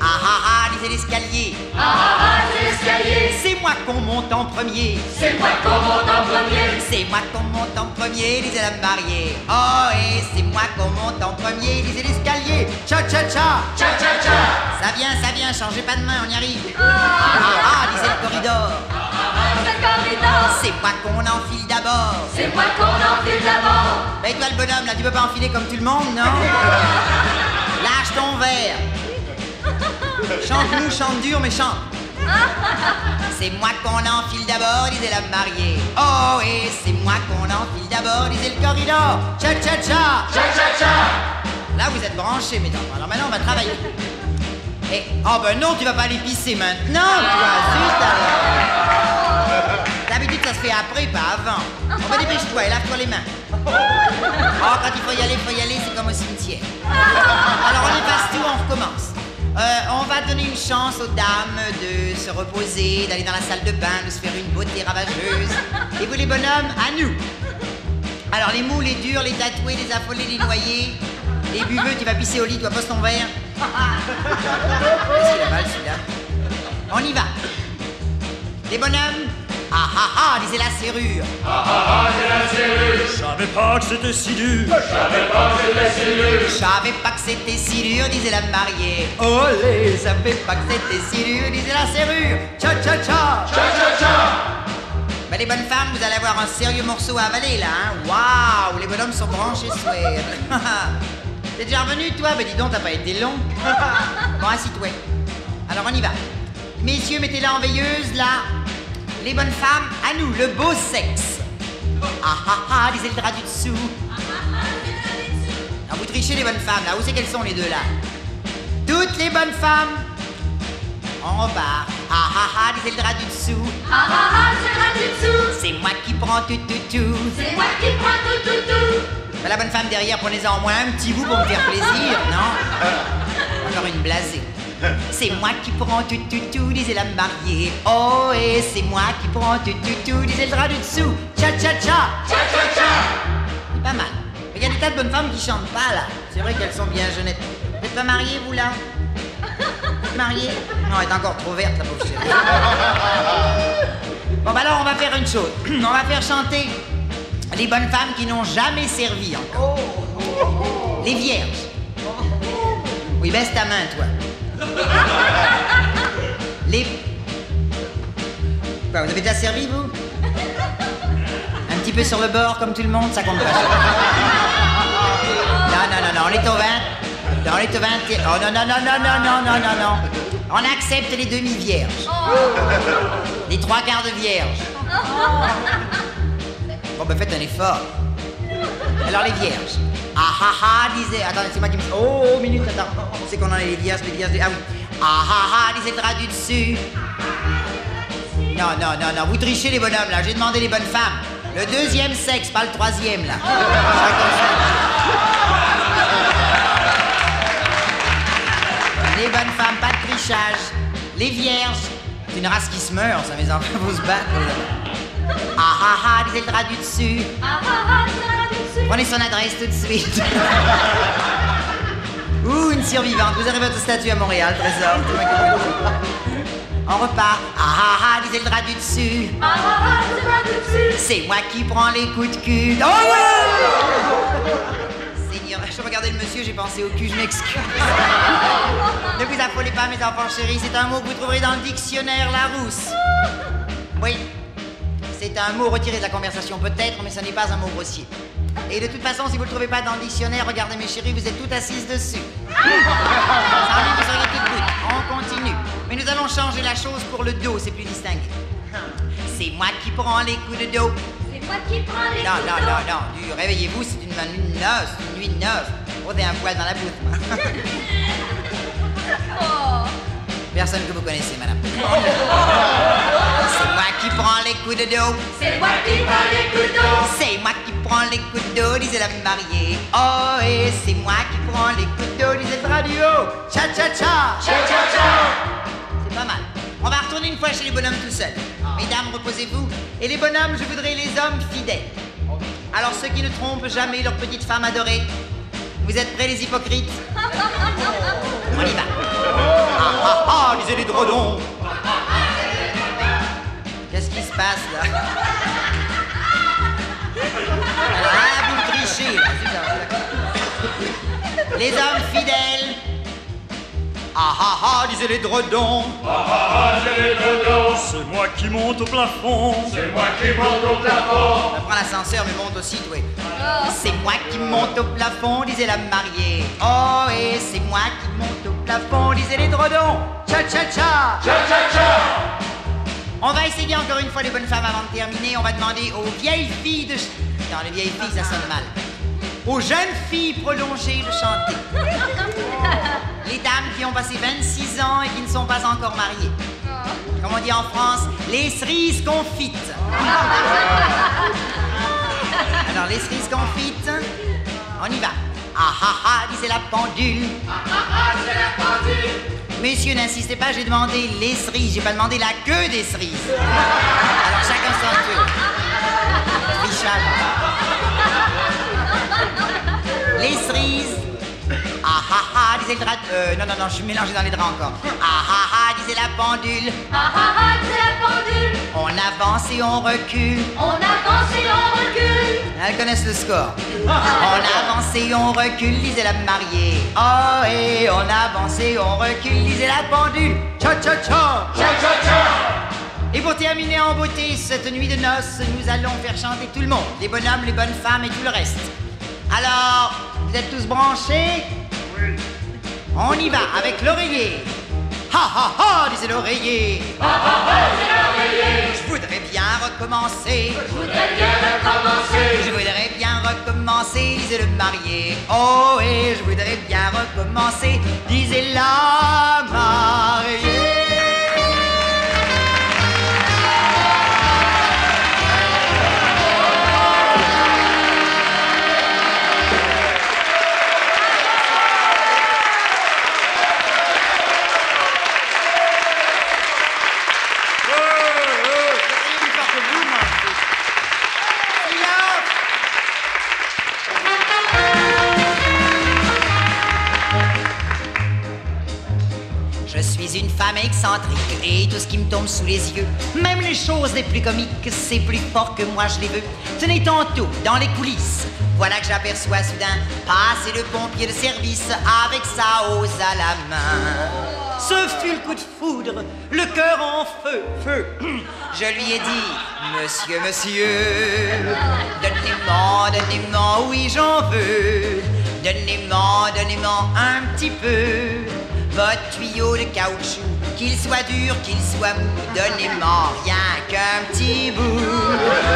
Ah ah ah, disait l'escalier. Ah ah ah, c'est l'escalier. C'est moi qu'on monte en premier. C'est moi qu'on monte en premier. C'est moi qu'on monte en premier, disait la mariée. Oh, et c'est moi qu'on monte en premier, disait l'escalier. Tcha tcha tcha. Tcha tcha tcha. Ça vient, changez pas de main, on y arrive. Ah ah ah, disait le corridor. Ah ah ah, c'est le corridor. C'est moi qu'on enfile d'abord. C'est moi qu'on enfile d'abord. Mais toi le bonhomme là, tu peux pas enfiler comme tout le monde, non? Lâche ton verre. Chante mou, chante dur, mais chante. C'est moi qu'on enfile d'abord, disait la mariée. Oh, et c'est moi qu'on enfile d'abord, disait le corridor. Tcha tcha tcha. Tcha tcha tcha. Là vous êtes branchés, mes enfants. Alors maintenant on va travailler. Et oh ben non, tu vas pas aller pisser maintenant, toi, zut alors. D'habitude ça se fait après, pas avant. On va dépêche-toi et lave-toi les mains. Oh, quand il faut y aller, c'est comme au cimetière. Alors on efface tout, on recommence. On va donner une chance aux dames de se reposer, d'aller dans la salle de bain, de se faire une beauté ravageuse. Et vous les bonhommes, à nous. Alors les mous, les durs, les tatoués, les affolés, les noyés, les buveux, tu vas pisser au lit, toi pose ton verre. Qu'est-ce qu'il a mal celui-là? On y va. Les bonhommes, ah ah ah, disait la serrure. Ah ah ah, c'est la serrure. Je savais pas que c'était si dur. Je savais pas que c'était si dur. Je savais pas que c'était si dur, disait la mariée. Olé, je savais pas que c'était si dur, disait la serrure. Cha cha cha. Cha cha cha. Ben, les bonnes femmes, vous allez avoir un sérieux morceau à avaler là, hein. Waouh, les bonhommes sont branchés swear. T'es déjà revenu toi? Ben dis donc, t'as pas été long. Bon, assis-toi. Alors on y va. Messieurs, mettez-la en veilleuse là. Les bonnes femmes, à nous, le beau sexe. Ah ah ah, disait le drap du dessous. Alors vous trichez les bonnes femmes là, où c'est qu'elles sont les deux là? Toutes les bonnes femmes. On repart. Ah ah ah, disait le drap du dessous. Ah ah ah, c'est là du dessous. C'est moi qui prends tout tout tout. C'est moi qui prends tout tout tout. Ben, la bonne femme derrière, prenez-en au moins un petit bout pour me faire plaisir, non? Encore une blasée. C'est moi qui prends tout tout tout, disait la mariée. Oh, et c'est moi qui prends tout tout tout, disait le drap du dessous. Cha cha cha. Cha cha cha. C'est pas mal. Mais il y a des tas de bonnes femmes qui chantent pas là. C'est vrai qu'elles sont bien jeunettes. Vous n'êtes pas mariée, vous là? Vous êtes mariée? Non, elle est encore trop verte, la pauvre chérie. Bon, bah alors, on va faire une chose. On va faire chanter les bonnes femmes qui n'ont jamais servi encore. Les vierges. Oui, baisse ta main, toi. Les... Quoi, vous avez déjà servi, vous? Un petit peu sur le bord, comme tout le monde, ça compte pas. Non, non, non, non, on est au 20. Non, on est au 20. Oh, non, non, non, non, non, non, non, non, non. On accepte les demi-vierges. Les trois quarts de vierges. Bon, ben faites un effort. Alors, les vierges. Ah ah ah, disait... Attendez, c'est moi qui me... Oh, minute, attends. C'est qu'on en est les vierges, les vierges... Ah oui. Ah ah ah, disait le drap du dessus. Non, non, non, non, vous trichez les bonhommes, là. J'ai demandé les bonnes femmes. Le deuxième sexe, pas le troisième, là. Les bonnes femmes, pas de trichage. Les vierges. C'est une race qui se meurt, ça, mes enfants, vous se battre. Ah ah ah, disait le drap du dessus. Ah ah ah, c'est là du dessous. Prenez son adresse tout de suite. Ouh, une survivante. Vous arrivez à votre statut à Montréal, trésor. On repart. Ah ah ah, disait le drap du dessus. Ah ah ah, c'est là du dessous. C'est moi qui prends les coups de cul. Oh ouais! Seigneur, je regardais le monsieur, j'ai pensé au cul, je m'excuse. Ne vous affolez pas, mes enfants chéris. C'est un mot que vous trouverez dans le dictionnaire Larousse. Oui. C'est un mot retiré de la conversation peut-être, mais ce n'est pas un mot grossier. Et de toute façon, si vous ne le trouvez pas dans le dictionnaire, regardez mes chéris, vous êtes toutes assises dessus. Sans lui, vous seriez toutes gouttes. On continue. Mais nous allons changer la chose pour le dos, c'est plus distingué. C'est moi qui prends les coups de dos. C'est moi qui prends les Non, coups non, de non, non. Réveillez-vous, c'est une nuit neuve, c'est une nuit neuve. Oh, t'es un poil dans la bouche, moi. Oh. Personne que vous connaissez, madame. C'est moi qui prends les coups de dos. C'est moi qui prends les coups de dos. C'est moi qui prends les coups de dos, disait la mariée. Oh, et c'est moi qui prends les coups de dos, disait le radio. Cha cha cha. Cha cha cha. C'est pas mal. On va retourner une fois chez les bonhommes tout seuls. Mesdames, reposez-vous. Et les bonhommes, je voudrais les hommes fidèles. Alors ceux qui ne trompent jamais leur petite femme adorée. Vous êtes prêts, les hypocrites? On y va. Ah ah ah, disait les dredons. Qu'est-ce qui se passe là? Ah, vous me trichez là. Les hommes fidèles. Ah ah ah, disaient les dredons. Ah ah ah, c'est les dodos. C'est moi qui monte au plafond. C'est moi qui monte au plafond. On prend l'ascenseur mais monte aussi, toi. C'est moi qui monte au plafond, disait la mariée. Oh, et c'est moi qui monte au plafond, disaient les dredons. Cha cha cha. Cha cha cha. On va essayer encore une fois les bonnes femmes avant de terminer. On va demander aux vieilles filles de... Non, les vieilles filles, ça sonne mal. Aux jeunes filles prolongées de chanter. Les dames qui ont passé 26 ans et qui ne sont pas encore mariées. Comme on dit en France, les cerises confites. Alors, les cerises confites, on y va. Ah ah ah, disait la pendule. Ah ah ah, c'est la pendule. Messieurs, n'insistez pas, j'ai demandé les cerises, j'ai pas demandé la queue des cerises. Alors chacun son tour. Trichage. Les cerises. Ah ah ah, disait le drap. Non, je suis mélangé dans les draps encore. Ah ah ah, disait la pendule. Ah ah ah, c'est la pendule. On avance et on recule. On avance et on recule. Elles connaissent le score. On avance et on recule, disait la mariée. Oh, et on avance et on recule, disait la pendule. Cha cha cha. Cha cha cha. Et pour terminer en beauté cette nuit de noces, nous allons faire chanter tout le monde, les bonhommes, les bonnes femmes et tout le reste. Alors, vous êtes tous branchés? Oui. On y va avec l'oreiller. Ha ha ha, disait l'oreiller. Ah ah ah, c'est l'oreiller. Je voudrais bien recommencer. Je voudrais bien recommencer. Je voudrais bien recommencer, disait le marié. Oh, et je voudrais bien recommencer, disait la mariée. Je suis une femme excentrique et tout ce qui me tombe sous les yeux, même les choses les plus comiques, c'est plus fort que moi je les veux. Tenez tantôt, dans les coulisses, voilà que j'aperçois soudain passer le pompier de service avec sa hausse à la main. Ce fut le coup de foudre, le cœur en feu, feu. Je lui ai dit, monsieur, donnez-moi, oui j'en veux. Donnez-moi un petit peu. Votre tuyau de caoutchouc, qu'il soit dur, qu'il soit mou, donnez-moi rien qu'un petit bout.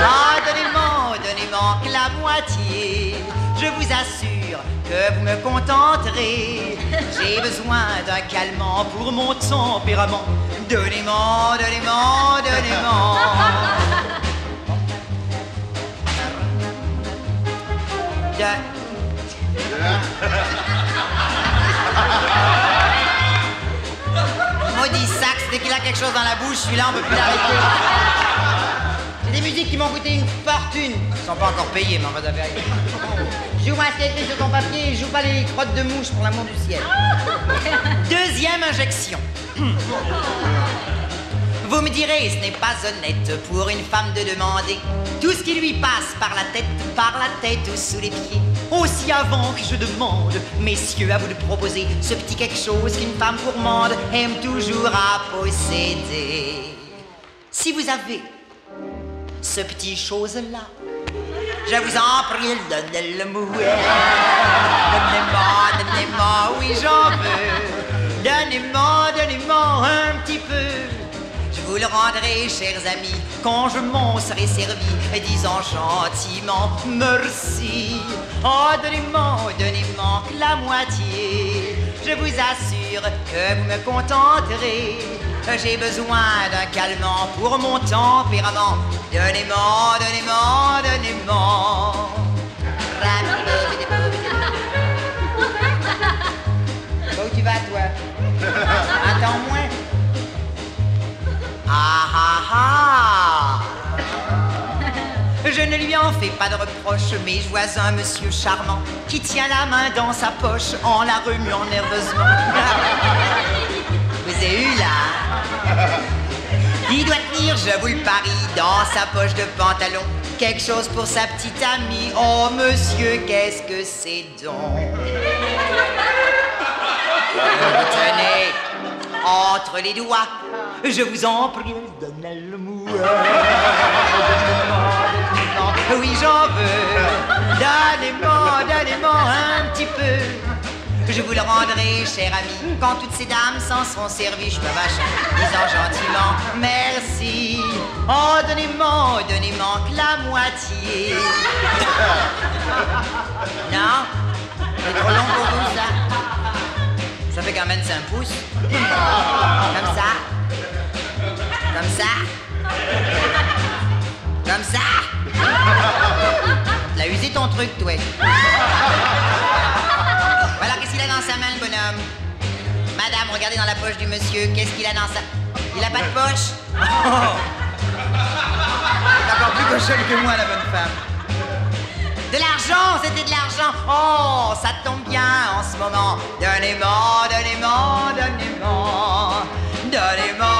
Ah, donnez-moi que la moitié. Je vous assure que vous me contenterez. J'ai besoin d'un calmant pour mon tempérament. Donnez-moi. Maudit sax, dès qu'il a quelque chose dans la bouche, celui-là on peut plus l'arrêter. C'est des musiques qui m'ont coûté une fortune. Ils sont pas encore payés, mais on va d'affaire. Joue-moi ce qui est écrit sur ton papier et joue pas les crottes de mouche pour l'amour du ciel. Deuxième injection. Vous me direz, ce n'est pas honnête pour une femme de demander tout ce qui lui passe par la tête ou sous les pieds. Aussi avant que je demande, messieurs, à vous de proposer ce petit quelque chose qu'une femme gourmande aime toujours à posséder. Si vous avez ce petit chose-là, je vous en prie, donnez-le-moi. Donnez-moi, oui j'en veux. Donnez-moi un petit peu. Je vous le rendrai, chers amis, quand je m'en serai servi, disant gentiment merci. Oh, donnez-moi que la moitié. Je vous assure que vous me contenterez. J'ai besoin d'un calmant pour mon tempérament. Donnez-moi. Où tu vas, toi? Attends-moi. Ah. Je ne lui en fais pas de reproche, mais je vois un monsieur charmant qui tient la main dans sa poche en la remuant nerveusement. Vous avez eu là? Il doit tenir, je vous le parie, dans sa poche de pantalon quelque chose pour sa petite amie. Oh monsieur, qu'est-ce que c'est donc? Tenez, entre les doigts, je vous en prie, donnez-le-moi. Oui, j'en veux. Donnez-moi un petit peu. Je vous le rendrai, cher ami, quand toutes ces dames s'en seront servies. Je me vache, disant gentiment merci. Oh, donnez-moi que la moitié. Non? C'est trop long pour vous, ça? Ça fait quand même 5 pouces. Comme ça. T'as usé ton truc, toi. Voilà, qu'est-ce qu'il a dans sa main, le bonhomme? Madame, regardez dans la poche du monsieur. Qu'est-ce qu'il a dans sa... Il a pas de poche? C'est encore plus cochonne que moi, la bonne femme. De l'argent, c'était de l'argent. Oh, ça tombe bien en ce moment. Donnez-moi, donnez-moi, donnez-moi. Donnez-moi.